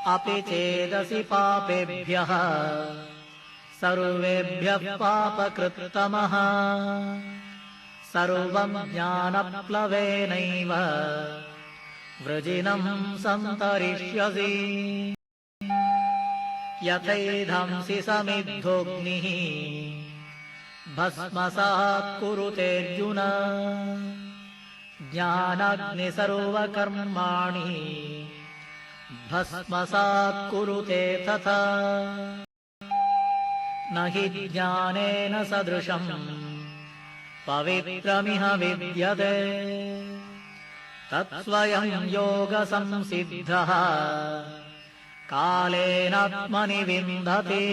अपि चेदसि पापेभ्यः सर्वेभ्यः पापकृत्तमः सर्वं ज्ञानप्लवेनैव वृजिनं सन्तरिष्यसि यथैधंसि समिद्धोऽग्निः भस्मसात् कुरुतेऽर्जुन ज्ञानाग्निः सर्वकर्माणि भस्मसात् कुरुते तथा न हि ज्ञानेन सदृशम् पवित्रमिह विद्यते तत्स्वयं योगसंसिद्धः कालेनात्मनि विन्दति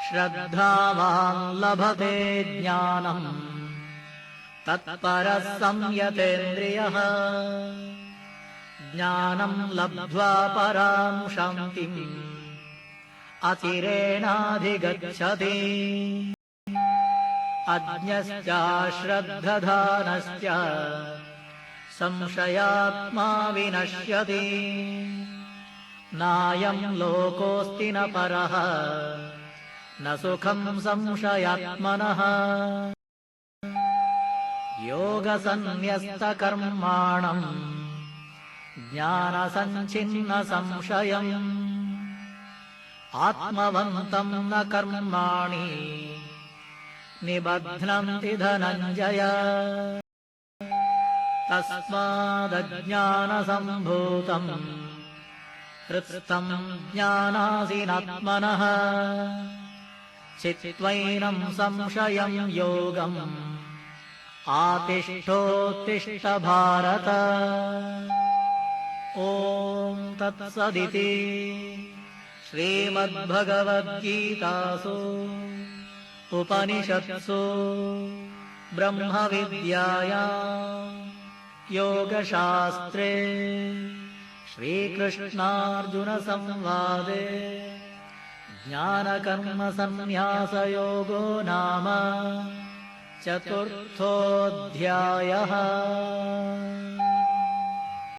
श्रद्धावान् लभते ज्ञानम् तत्परः संयतेन्द्रियः ज्ञानम् लब्ध्वा परां शान्तिम् अचिरेणाधिगच्छति अज्ञश्च श्रद्धधानश्च संशयात्मा विनश्यति नायं लोकोऽस्ति न परः न सुखं संशयात्मनः योगसन्न्यस्तकर्माणम् ज्ञानसञ्छिन्नसंशयम् आत्मवन्तं न कर्माणि निबध्नन्ति धनञ्जय तस्मादज्ञानसम्भूतम् हृत्स्थं ज्ञानासीनात्मनः चित्त्वैनं संशयं योगम् आतिष्ठोत्तिष्ठ भारत ॐ तत्सदिति श्रीमद्भगवद्गीतासु उपनिषत्सु ब्रह्मविद्यायां योगशास्त्रे श्रीकृष्णार्जुनसंवादे ज्ञानकर्मसन्न्यासयोगो नाम चतुर्थोऽध्यायः।